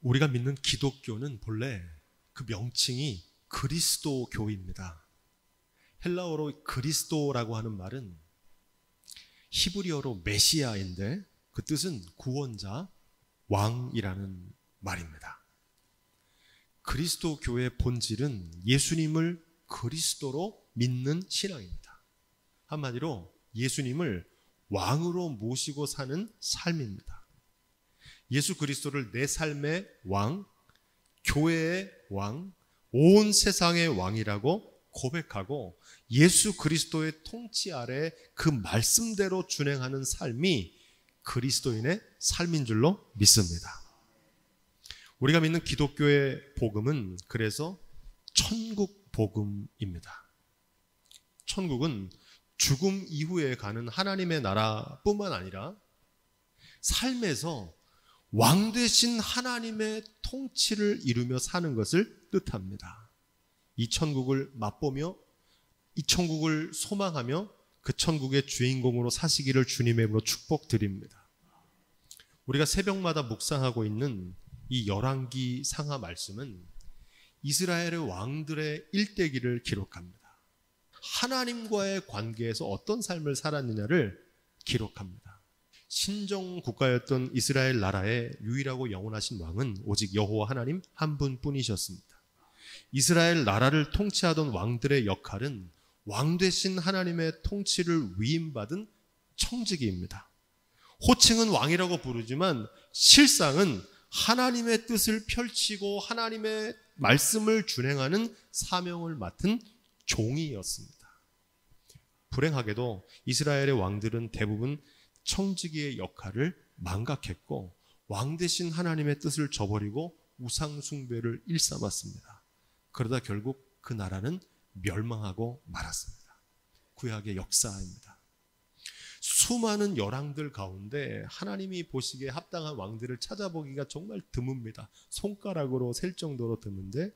우리가 믿는 기독교는 본래 그 명칭이 그리스도교입니다. 헬라어로 그리스도라고 하는 말은 히브리어로 메시아인데 그 뜻은 구원자, 왕이라는 말입니다. 그리스도교의 본질은 예수님을 그리스도로 믿는 신앙입니다. 한마디로 예수님을 왕으로 모시고 사는 삶입니다. 예수 그리스도를 내 삶의 왕, 교회의 왕, 온 세상의 왕이라고 고백하고 예수 그리스도의 통치 아래 그 말씀대로 준행하는 삶이 그리스도인의 삶인 줄로 믿습니다. 우리가 믿는 기독교의 복음은 그래서 천국 복음입니다. 천국은 죽음 이후에 가는 하나님의 나라뿐만 아니라 삶에서 왕 되신 하나님의 통치를 이루며 사는 것을 뜻합니다. 이 천국을 맛보며 이 천국을 소망하며 그 천국의 주인공으로 사시기를 주님의 이름으로 축복드립니다. 우리가 새벽마다 묵상하고 있는 이 열왕기 상하 말씀은 이스라엘의 왕들의 일대기를 기록합니다. 하나님과의 관계에서 어떤 삶을 살았느냐를 기록합니다. 신정 국가였던 이스라엘 나라의 유일하고 영원하신 왕은 오직 여호와 하나님 한 분뿐이셨습니다. 이스라엘 나라를 통치하던 왕들의 역할은 왕 되신 하나님의 통치를 위임받은 청지기입니다. 호칭은 왕이라고 부르지만 실상은 하나님의 뜻을 펼치고 하나님의 말씀을 준행하는 사명을 맡은 종이었습니다. 불행하게도 이스라엘의 왕들은 대부분 청지기의 역할을 망각했고 왕 되신 하나님의 뜻을 저버리고 우상 숭배를 일삼았습니다. 그러다 결국 그 나라는 멸망하고 말았습니다. 구약의 역사입니다. 수많은 열왕들 가운데 하나님이 보시기에 합당한 왕들을 찾아보기가 정말 드뭅니다. 손가락으로 셀 정도로 드문데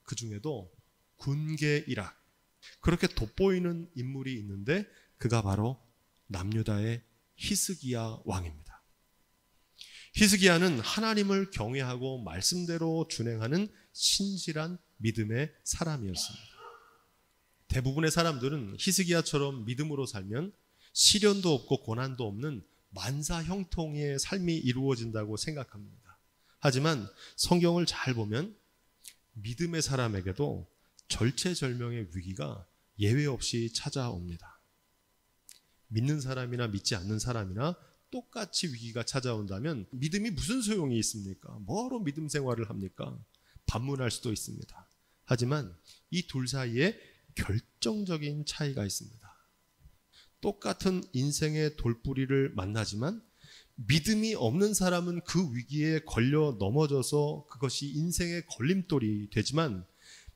그 중에도 군계이락 그렇게 돋보이는 인물이 있는데 그가 바로 남유다의 히스기야 왕입니다. 히스기야는 하나님을 경외하고 말씀대로 준행하는 신실한 믿음의 사람이었습니다. 대부분의 사람들은 히스기야처럼 믿음으로 살면 시련도 없고 고난도 없는 만사 형통의 삶이 이루어진다고 생각합니다. 하지만 성경을 잘 보면 믿음의 사람에게도 절체절명의 위기가 예외 없이 찾아옵니다. 믿는 사람이나 믿지 않는 사람이나 똑같이 위기가 찾아온다면 믿음이 무슨 소용이 있습니까? 뭐하러 믿음 생활을 합니까? 반문할 수도 있습니다. 하지만 이 둘 사이에 결정적인 차이가 있습니다. 똑같은 인생의 돌뿌리를 만나지만 믿음이 없는 사람은 그 위기에 걸려 넘어져서 그것이 인생의 걸림돌이 되지만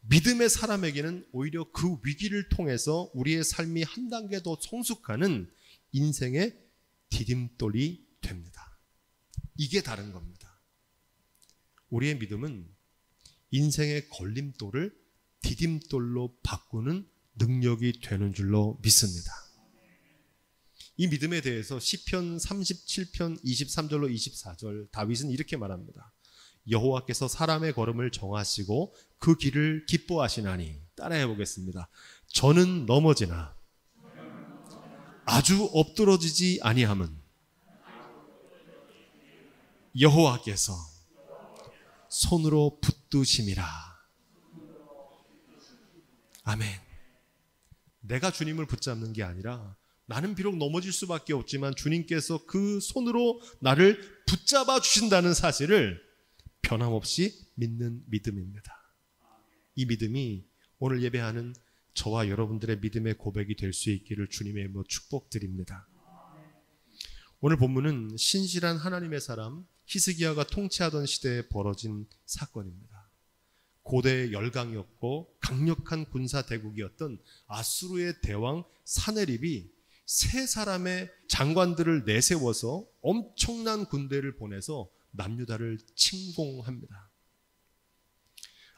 믿음의 사람에게는 오히려 그 위기를 통해서 우리의 삶이 한 단계 더 성숙하는 인생의 디딤돌이 됩니다. 이게 다른 겁니다. 우리의 믿음은 인생의 걸림돌을 디딤돌로 바꾸는 능력이 되는 줄로 믿습니다. 이 믿음에 대해서 시편 37편 23절로 24절 다윗은 이렇게 말합니다. 여호와께서 사람의 걸음을 정하시고 그 길을 기뻐하시나니 따라해 보겠습니다. 저는 넘어지나 아주 엎드러지지 아니함은 여호와께서 손으로 붙드심이라. 아멘. 내가 주님을 붙잡는 게 아니라 나는 비록 넘어질 수밖에 없지만 주님께서 그 손으로 나를 붙잡아 주신다는 사실을 변함없이 믿는 믿음입니다. 이 믿음이 오늘 예배하는 저와 여러분들의 믿음의 고백이 될 수 있기를 주님의 이름으로 축복드립니다. 오늘 본문은 신실한 하나님의 사람 히스기야가 통치하던 시대에 벌어진 사건입니다. 고대의 열강이었고 강력한 군사 대국이었던 아수르의 대왕 사네립이 세 사람의 장관들을 내세워서 엄청난 군대를 보내서 남유다를 침공합니다.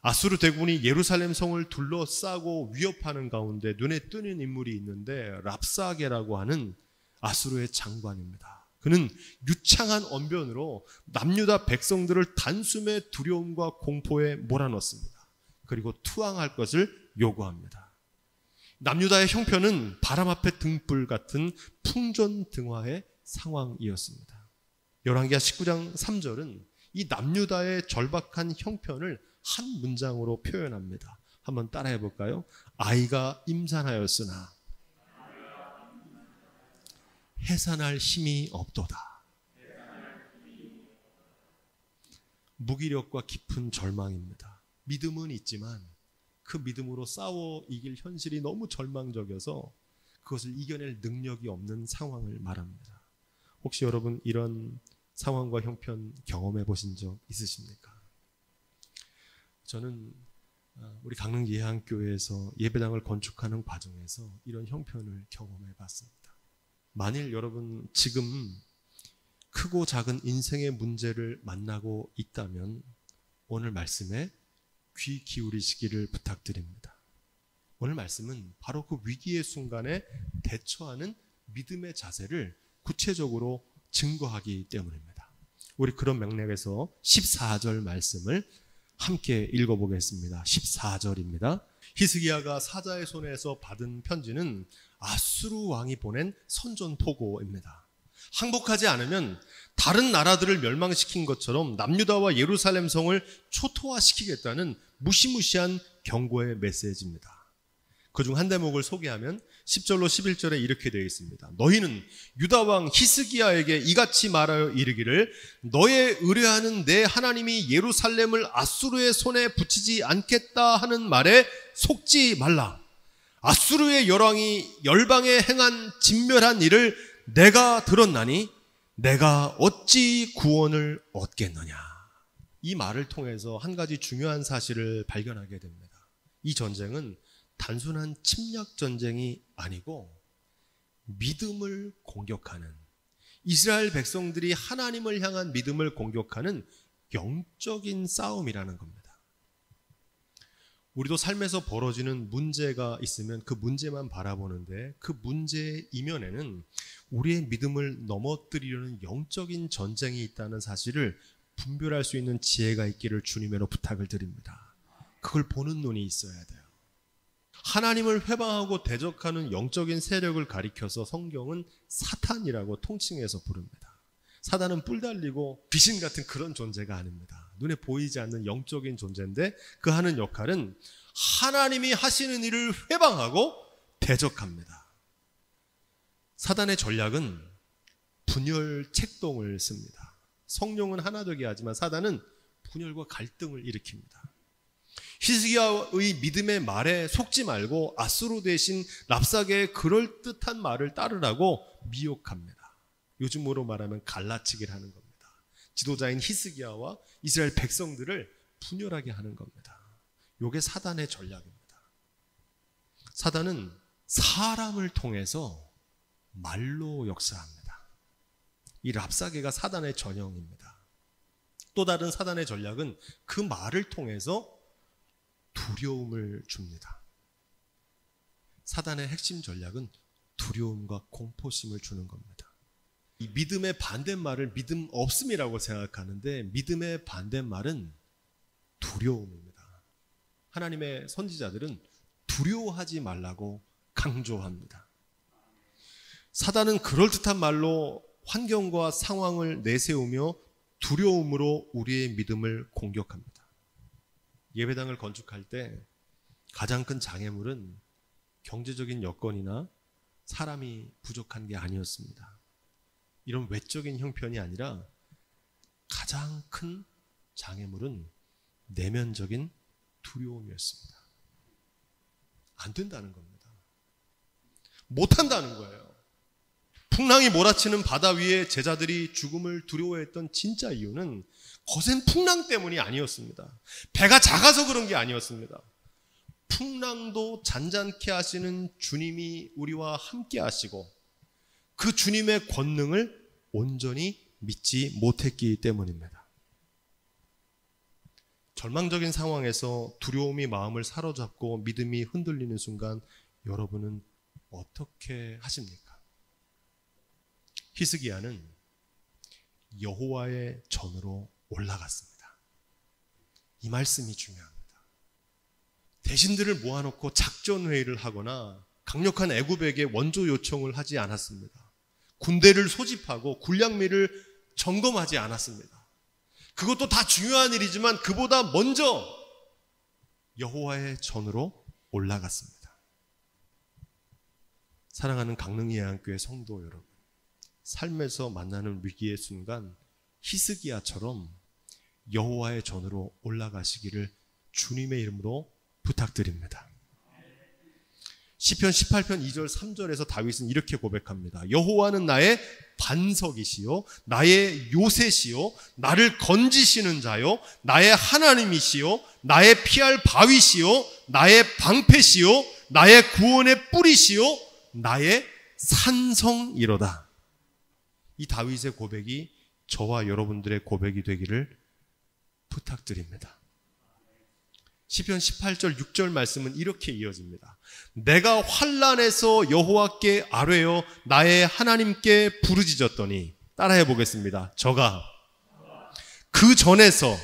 아수르 대군이 예루살렘 성을 둘러싸고 위협하는 가운데 눈에 띄는 인물이 있는데 랍사게라고 하는 아수르의 장관입니다. 그는 유창한 언변으로 남유다 백성들을 단숨에 두려움과 공포에 몰아넣습니다. 그리고 투항할 것을 요구합니다. 남유다의 형편은 바람 앞에 등불 같은 풍전등화의 상황이었습니다. 열왕기하 19장 3절은 이 남유다의 절박한 형편을 한 문장으로 표현합니다. 한번 따라해 볼까요? 아이가 임산하였으나 해산할 힘이 없도다. 무기력과 깊은 절망입니다. 믿음은 있지만 그 믿음으로 싸워 이길 현실이 너무 절망적이어서 그것을 이겨낼 능력이 없는 상황을 말합니다. 혹시 여러분 이런 상황과 형편 경험해 보신 적 있으십니까? 저는 우리 강릉 예한교회에서 예배당을 건축하는 과정에서 이런 형편을 경험해 봤습니다. 만일 여러분 지금 크고 작은 인생의 문제를 만나고 있다면 오늘 말씀에 귀 기울이시기를 부탁드립니다. 오늘 말씀은 바로 그 위기의 순간에 대처하는 믿음의 자세를 구체적으로 증거하기 때문입니다. 우리 그런 맥락에서 14절 말씀을 함께 읽어보겠습니다. 14절입니다. 히스기야가 사자의 손에서 받은 편지는 아수르 왕이 보낸 선전포고입니다. 항복하지 않으면 다른 나라들을 멸망시킨 것처럼 남유다와 예루살렘 성을 초토화시키겠다는 무시무시한 경고의 메시지입니다. 그중 한 대목을 소개하면 10절로 11절에 이렇게 되어 있습니다. 너희는 유다왕 히스기야에게 이같이 말하여 이르기를 너의 의뢰하는 내 하나님이 예루살렘을 아수르의 손에 붙이지 않겠다 하는 말에 속지 말라. 아수르의 열왕이 열방에 행한 진멸한 일을 내가 들었나니 내가 어찌 구원을 얻겠느냐. 이 말을 통해서 한 가지 중요한 사실을 발견하게 됩니다. 이 전쟁은 단순한 침략 전쟁이 아니고 믿음을 공격하는, 이스라엘 백성들이 하나님을 향한 믿음을 공격하는 영적인 싸움이라는 겁니다. 우리도 삶에서 벌어지는 문제가 있으면 그 문제만 바라보는데 그 문제의 이면에는 우리의 믿음을 넘어뜨리려는 영적인 전쟁이 있다는 사실을 분별할 수 있는 지혜가 있기를 주님으로 부탁을 드립니다. 그걸 보는 눈이 있어야 돼요. 하나님을 회방하고 대적하는 영적인 세력을 가리켜서 성경은 사탄이라고 통칭해서 부릅니다. 사단은 뿔 달리고 귀신 같은 그런 존재가 아닙니다. 눈에 보이지 않는 영적인 존재인데 그 하는 역할은 하나님이 하시는 일을 회방하고 대적합니다. 사단의 전략은 분열 책동을 씁니다. 성령은 하나 되게 하지만 사단은 분열과 갈등을 일으킵니다. 히스기야의 믿음의 말에 속지 말고 아수르 대신 랍사게의 그럴듯한 말을 따르라고 미혹합니다. 요즘으로 말하면 갈라치기를 하는 겁니다. 지도자인 히스기야와 이스라엘 백성들을 분열하게 하는 겁니다. 이게 사단의 전략입니다. 사단은 사람을 통해서 말로 역사합니다. 이 랍사게가 사단의 전형입니다. 또 다른 사단의 전략은 그 말을 통해서 두려움을 줍니다. 사단의 핵심 전략은 두려움과 공포심을 주는 겁니다. 이 믿음의 반대말을 믿음 없음이라고 생각하는데 믿음의 반대말은 두려움입니다. 하나님의 선지자들은 두려워하지 말라고 강조합니다. 사단은 그럴듯한 말로 환경과 상황을 내세우며 두려움으로 우리의 믿음을 공격합니다. 예배당을 건축할 때 가장 큰 장애물은 경제적인 여건이나 사람이 부족한 게 아니었습니다. 이런 외적인 형편이 아니라 가장 큰 장애물은 내면적인 두려움이었습니다. 안 된다는 겁니다. 못한다는 거예요. 풍랑이 몰아치는 바다 위에 제자들이 죽음을 두려워했던 진짜 이유는 거센 풍랑 때문이 아니었습니다. 배가 작아서 그런 게 아니었습니다. 풍랑도 잔잔케 하시는 주님이 우리와 함께 하시고 그 주님의 권능을 온전히 믿지 못했기 때문입니다. 절망적인 상황에서 두려움이 마음을 사로잡고 믿음이 흔들리는 순간 여러분은 어떻게 하십니까? 히스기야는 여호와의 전으로 올라갔습니다. 이 말씀이 중요합니다. 대신들을 모아놓고 작전회의를 하거나 강력한 애굽에게 원조 요청을 하지 않았습니다. 군대를 소집하고 군량미를 점검하지 않았습니다. 그것도 다 중요한 일이지만 그보다 먼저 여호와의 전으로 올라갔습니다. 사랑하는 강릉예안교회 성도 여러분, 삶에서 만나는 위기의 순간 히스기야처럼 여호와의 전으로 올라가시기를 주님의 이름으로 부탁드립니다. 시편 18편 2절 3절에서 다윗은 이렇게 고백합니다. 여호와는 나의 반석이시요 나의 요새시요 나를 건지시는 자요 나의 하나님이시요 나의 피할 바위시요 나의 방패시요 나의 구원의 뿌리시요 나의 산성이로다. 이 다윗의 고백이 저와 여러분들의 고백이 되기를 부탁드립니다. 시편 18절 6절 말씀은 이렇게 이어집니다. 내가 환난에서 여호와께 아뢰어 나의 하나님께 부르짖었더니, 따라해 보겠습니다. 저가 그 전에서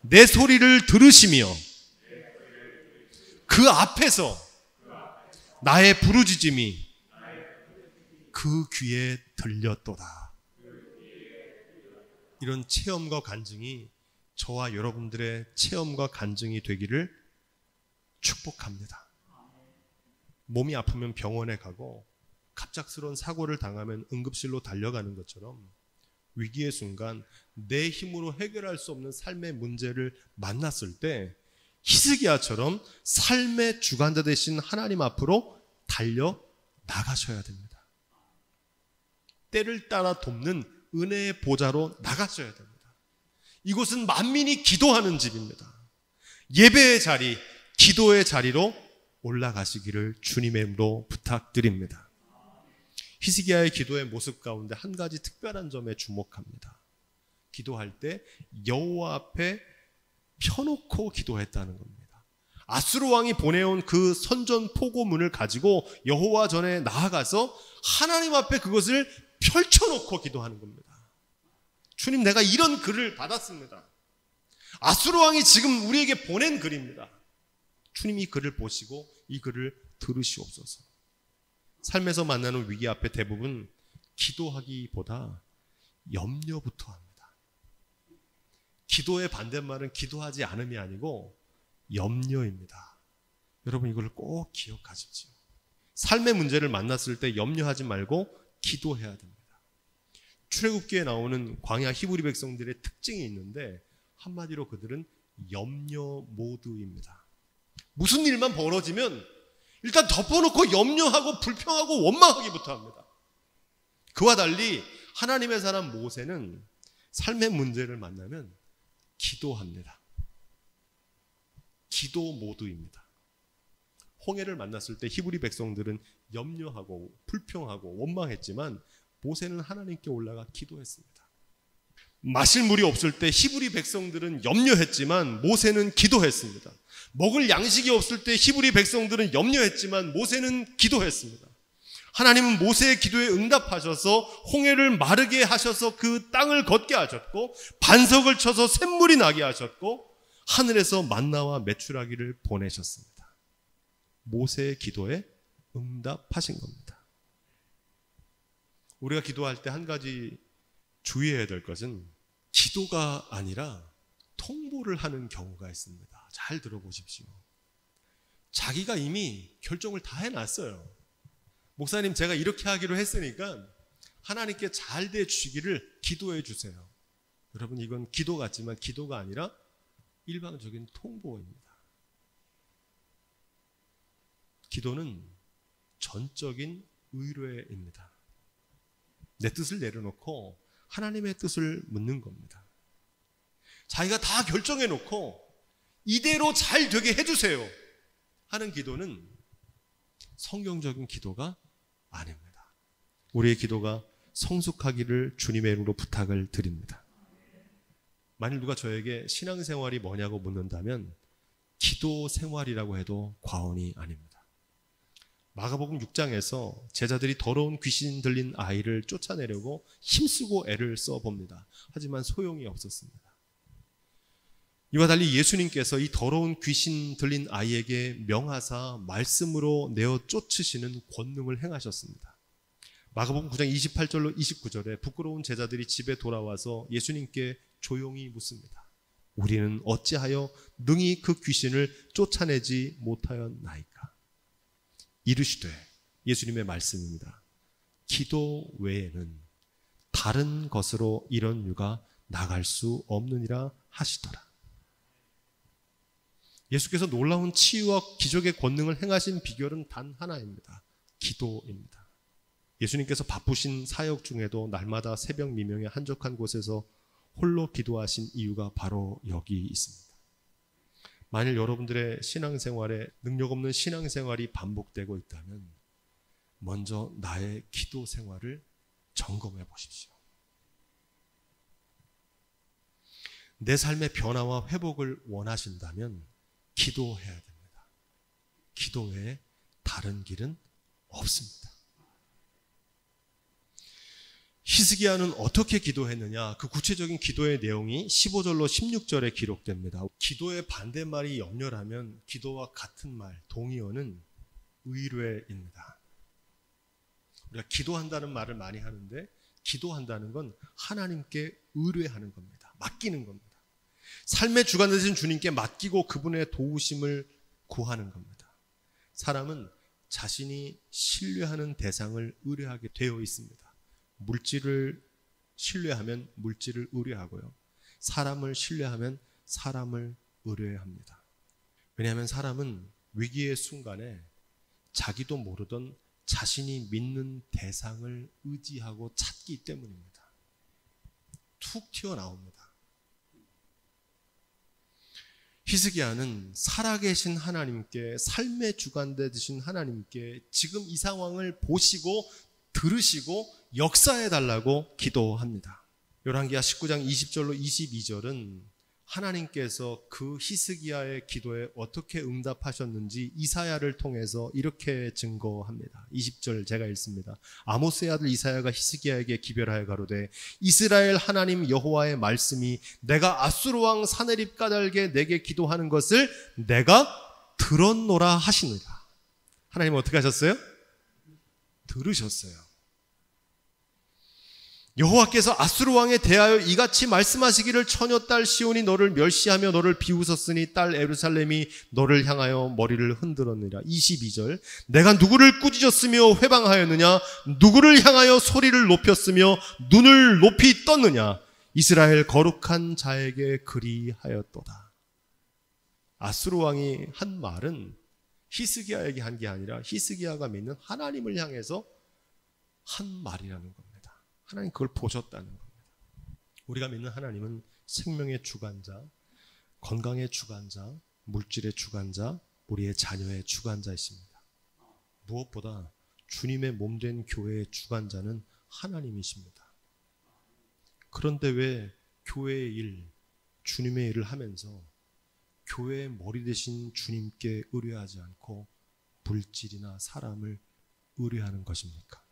내 소리를 들으시며 그 앞에서 나의 부르짖음이 그 귀에 들렸도다. 이런 체험과 간증이 저와 여러분들의 체험과 간증이 되기를 축복합니다. 몸이 아프면 병원에 가고 갑작스러운 사고를 당하면 응급실로 달려가는 것처럼 위기의 순간 내 힘으로 해결할 수 없는 삶의 문제를 만났을 때 히스기야처럼 삶의 주관자 되신 하나님 앞으로 달려 나가셔야 됩니다. 때를 따라 돕는 은혜의 보좌로 나가셔야 됩니다. 이곳은 만민이 기도하는 집입니다. 예배의 자리, 기도의 자리로 올라가시기를 주님의 이름으로 부탁드립니다. 히스기야의 기도의 모습 가운데 한 가지 특별한 점에 주목합니다. 기도할 때 여호와 앞에 펴놓고 기도했다는 겁니다. 아수르 왕이 보내온 그 선전 포고문을 가지고 여호와 전에 나아가서 하나님 앞에 그것을 펼쳐놓고 기도하는 겁니다. 주님, 내가 이런 글을 받았습니다. 아수르 왕이 지금 우리에게 보낸 글입니다. 주님, 이 글을 보시고 이 글을 들으시옵소서. 삶에서 만나는 위기 앞에 대부분 기도하기보다 염려부터 합니다. 기도의 반대말은 기도하지 않음이 아니고 염려입니다. 여러분, 이걸 꼭 기억하십시오. 삶의 문제를 만났을 때 염려하지 말고 기도해야 됩니다. 출애굽기에 나오는 광야 히브리 백성들의 특징이 있는데 한마디로 그들은 염려 모드입니다. 무슨 일만 벌어지면 일단 덮어놓고 염려하고 불평하고 원망하기부터 합니다. 그와 달리 하나님의 사람 모세는 삶의 문제를 만나면 기도합니다. 기도 모드입니다. 홍해를 만났을 때 히브리 백성들은 염려하고 불평하고 원망했지만 모세는 하나님께 올라가 기도했습니다. 마실 물이 없을 때 히브리 백성들은 염려했지만 모세는 기도했습니다. 먹을 양식이 없을 때 히브리 백성들은 염려했지만 모세는 기도했습니다. 하나님은 모세의 기도에 응답하셔서 홍해를 마르게 하셔서 그 땅을 걷게 하셨고 반석을 쳐서 샘물이 나게 하셨고 하늘에서 만나와 메추라기를 보내셨습니다. 모세의 기도에 응답하신 겁니다. 우리가 기도할 때 한 가지 주의해야 될 것은 기도가 아니라 통보를 하는 경우가 있습니다. 잘 들어보십시오. 자기가 이미 결정을 다 해놨어요. 목사님, 제가 이렇게 하기로 했으니까 하나님께 잘 돼 주시기를 기도해 주세요. 여러분, 이건 기도 같지만 기도가 아니라 일방적인 통보입니다. 기도는 전적인 의뢰입니다. 내 뜻을 내려놓고 하나님의 뜻을 묻는 겁니다. 자기가 다 결정해 놓고 이대로 잘 되게 해주세요 하는 기도는 성경적인 기도가 아닙니다. 우리의 기도가 성숙하기를 주님의 이름으로 부탁을 드립니다. 만일 누가 저에게 신앙생활이 뭐냐고 묻는다면 기도 생활이라고 해도 과언이 아닙니다. 마가복음 6장에서 제자들이 더러운 귀신 들린 아이를 쫓아내려고 힘쓰고 애를 써봅니다. 하지만 소용이 없었습니다. 이와 달리 예수님께서 이 더러운 귀신 들린 아이에게 명하사 말씀으로 내어 쫓으시는 권능을 행하셨습니다. 마가복음 9장 28절로 29절에 부끄러운 제자들이 집에 돌아와서 예수님께 조용히 묻습니다. 우리는 어찌하여 능히 그 귀신을 쫓아내지 못하였나이까? 이르시되, 예수님의 말씀입니다. 기도 외에는 다른 것으로 이런 유가 나갈 수 없느니라 하시더라. 예수께서 놀라운 치유와 기적의 권능을 행하신 비결은 단 하나입니다. 기도입니다. 예수님께서 바쁘신 사역 중에도 날마다 새벽 미명에 한적한 곳에서 홀로 기도하신 이유가 바로 여기 있습니다. 만일 여러분들의 신앙생활에 능력 없는 신앙생활이 반복되고 있다면 먼저 나의 기도 생활을 점검해 보십시오. 내 삶의 변화와 회복을 원하신다면 기도해야 됩니다. 기도 외에 다른 길은 없습니다. 히스기야는 어떻게 기도했느냐? 그 구체적인 기도의 내용이 15절로 16절에 기록됩니다. 기도의 반대말이 염려라면 기도와 같은 말, 동의어는 의뢰입니다. 우리가 기도한다는 말을 많이 하는데 기도한다는 건 하나님께 의뢰하는 겁니다. 맡기는 겁니다. 삶의 주관 되신 주님께 맡기고 그분의 도우심을 구하는 겁니다. 사람은 자신이 신뢰하는 대상을 의뢰하게 되어 있습니다. 물질을 신뢰하면 물질을 의뢰하고요. 사람을 신뢰하면 사람을 의뢰합니다. 왜냐하면 사람은 위기의 순간에 자기도 모르던 자신이 믿는 대상을 의지하고 찾기 때문입니다. 툭 튀어나옵니다. 히스기야는 살아계신 하나님께, 삶의 주관 되신 하나님께 지금 이 상황을 보시고 들으시고 역사해달라고 기도합니다. 열왕기하 19장 20절로 22절은 하나님께서 그 히스기야의 기도에 어떻게 응답하셨는지 이사야를 통해서 이렇게 증거합니다. 20절 제가 읽습니다. 아모스의 아들 이사야가 히스기야에게 기별하여 가로되 이스라엘 하나님 여호와의 말씀이 내가 아수르 왕 사네립 까닭에 내게 기도하는 것을 내가 들었노라 하시느라. 하나님은 어떻게 하셨어요? 들으셨어요. 여호와께서 아수르 왕에 대하여 이같이 말씀하시기를 처녀 딸 시온이 너를 멸시하며 너를 비웃었으니 딸 예루살렘이 너를 향하여 머리를 흔들었느니라. 22절 내가 누구를 꾸짖었으며 회방하였느냐? 누구를 향하여 소리를 높였으며 눈을 높이 떴느냐? 이스라엘 거룩한 자에게 그리하였도다. 아수르 왕이 한 말은 히스기야에게 한 게 아니라 히스기야가 믿는 하나님을 향해서 한 말이라는 겁니다. 하나님 그걸 보셨다는 겁니다. 우리가 믿는 하나님은 생명의 주관자, 건강의 주관자, 물질의 주관자, 우리의 자녀의 주관자이십니다. 무엇보다 주님의 몸된 교회의 주관자는 하나님이십니다. 그런데 왜 교회의 일, 주님의 일을 하면서 교회의 머리 되신 주님께 의뢰하지 않고 물질이나 사람을 의뢰하는 것입니까?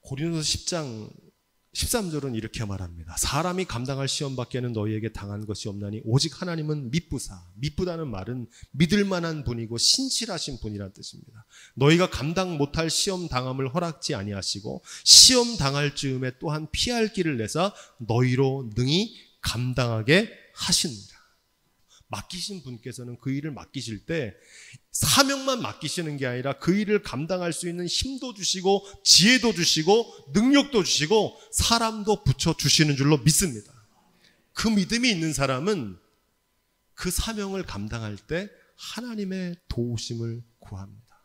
고린도서 10장 13절은 이렇게 말합니다. 사람이 감당할 시험 밖에는 너희에게 당한 것이 없나니 오직 하나님은 미쁘사. 미쁘다는 말은 믿을 만한 분이고 신실하신 분이라는 뜻입니다. 너희가 감당 못할 시험 당함을 허락지 아니하시고 시험 당할 즈음에 또한 피할 길을 내사 너희로 능히 감당하게 하시느니라. 맡기신 분께서는 그 일을 맡기실 때 사명만 맡기시는 게 아니라 그 일을 감당할 수 있는 힘도 주시고 지혜도 주시고 능력도 주시고 사람도 붙여주시는 줄로 믿습니다. 그 믿음이 있는 사람은 그 사명을 감당할 때 하나님의 도우심을 구합니다.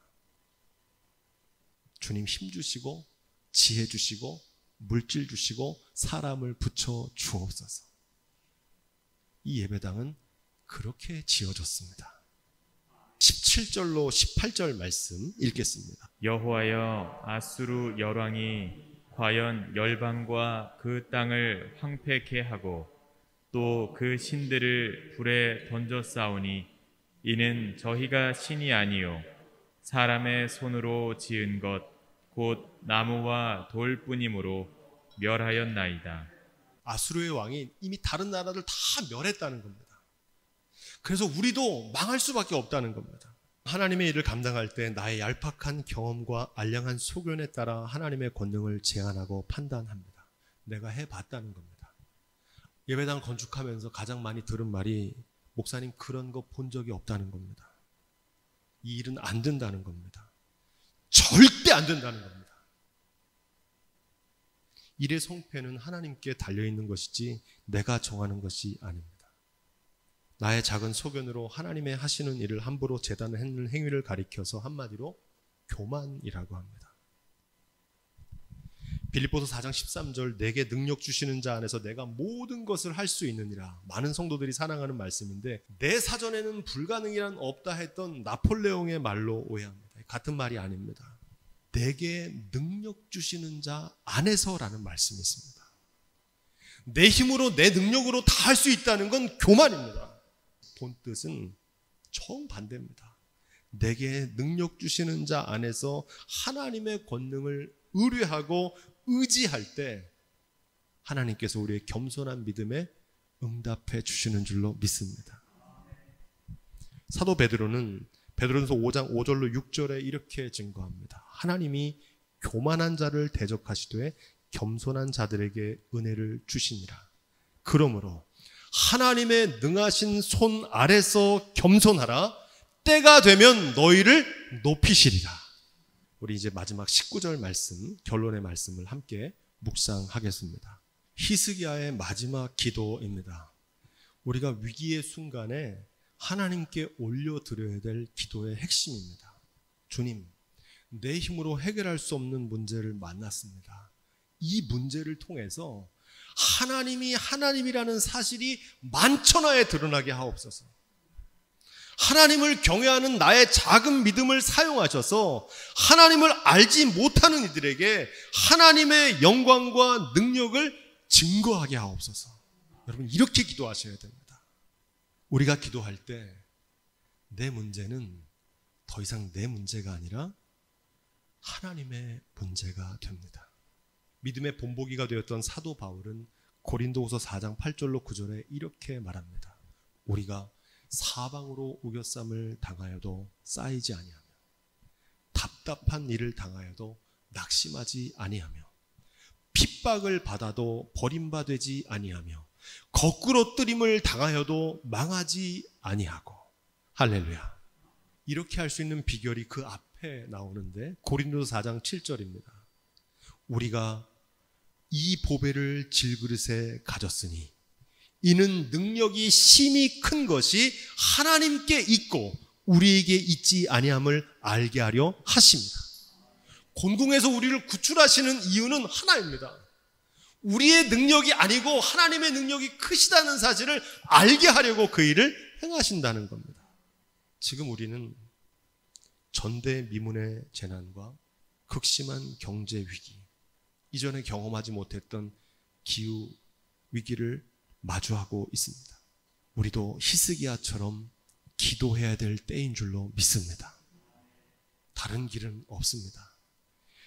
주님 힘 주시고 지혜 주시고 물질 주시고 사람을 붙여주옵소서. 이 예배당은 그렇게 지어졌습니다. 17절로 18절 말씀 읽겠습니다. 여호와여 아수르 열왕이 과연 열방과 그 땅을 황폐케 하고 또 그 신들을 불에 던져 싸우니 이는 저희가 신이 아니요 사람의 손으로 지은 것 곧 나무와 돌뿐이므로 멸하였나이다. 아수르의 왕이 이미 다른 나라를 다 멸했다는 겁니다. 그래서 우리도 망할 수밖에 없다는 겁니다. 하나님의 일을 감당할 때 나의 얄팍한 경험과 알량한 소견에 따라 하나님의 권능을 제한하고 판단합니다. 내가 해봤다는 겁니다. 예배당 건축하면서 가장 많이 들은 말이 목사님 그런 거 본 적이 없다는 겁니다. 이 일은 안 된다는 겁니다. 절대 안 된다는 겁니다. 일의 성패는 하나님께 달려있는 것이지 내가 정하는 것이 아닙니다. 나의 작은 소견으로 하나님의 하시는 일을 함부로 재단하는 행위를 가리켜서 한마디로 교만이라고 합니다. 빌립보서 4장 13절 내게 능력 주시는 자 안에서 내가 모든 것을 할 수 있느니라. 많은 성도들이 사랑하는 말씀인데 내 사전에는 불가능이란 없다 했던 나폴레옹의 말로 오해합니다. 같은 말이 아닙니다. 내게 능력 주시는 자 안에서라는 말씀이 있습니다. 내 힘으로 내 능력으로 다 할 수 있다는 건 교만입니다. 본 뜻은 정반대입니다. 내게 능력 주시는 자 안에서 하나님의 권능을 의뢰하고 의지할 때 하나님께서 우리의 겸손한 믿음에 응답해 주시는 줄로 믿습니다. 사도 베드로는 베드로전서 5장 5절로 6절에 이렇게 증거합니다. 하나님이 교만한 자를 대적하시되 겸손한 자들에게 은혜를 주시니라. 그러므로 하나님의 능하신 손 아래서 겸손하라. 때가 되면 너희를 높이시리라. 우리 이제 마지막 19절 말씀, 결론의 말씀을 함께 묵상하겠습니다. 히스기야의 마지막 기도입니다. 우리가 위기의 순간에 하나님께 올려드려야 될 기도의 핵심입니다. 주님, 내 힘으로 해결할 수 없는 문제를 만났습니다. 이 문제를 통해서 하나님이 하나님이라는 사실이 만천하에 드러나게 하옵소서. 하나님을 경외하는 나의 작은 믿음을 사용하셔서 하나님을 알지 못하는 이들에게 하나님의 영광과 능력을 증거하게 하옵소서. 여러분 이렇게 기도하셔야 됩니다. 우리가 기도할 때 내 문제는 더 이상 내 문제가 아니라 하나님의 문제가 됩니다. 믿음의 본보기가 되었던 사도 바울은 고린도후서 4장 8절로 9절에 이렇게 말합니다. 우리가 사방으로 우겨쌈을 당하여도 쌓이지 아니하며 답답한 일을 당하여도 낙심하지 아니하며 핍박을 받아도 버림받지 아니하며 거꾸로 뜨림을 당하여도 망하지 아니하고. 할렐루야. 이렇게 할 수 있는 비결이 그 앞에 나오는데 고린도서 4장 7절입니다. 우리가 이 보배를 질그릇에 가졌으니 이는 능력이 심히 큰 것이 하나님께 있고 우리에게 있지 아니함을 알게 하려 하십니다. 곤궁에서 우리를 구출하시는 이유는 하나입니다. 우리의 능력이 아니고 하나님의 능력이 크시다는 사실을 알게 하려고 그 일을 행하신다는 겁니다. 지금 우리는 전대미문의 재난과 극심한 경제 위기, 이전에 경험하지 못했던 기후 위기를 마주하고 있습니다. 우리도 히스기야처럼 기도해야 될 때인 줄로 믿습니다. 다른 길은 없습니다.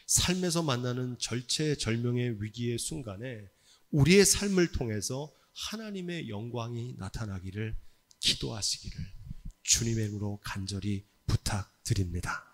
삶에서 만나는 절체절명의 위기의 순간에 우리의 삶을 통해서 하나님의 영광이 나타나기를 기도하시기를 주님의 이름으로 간절히 부탁드립니다.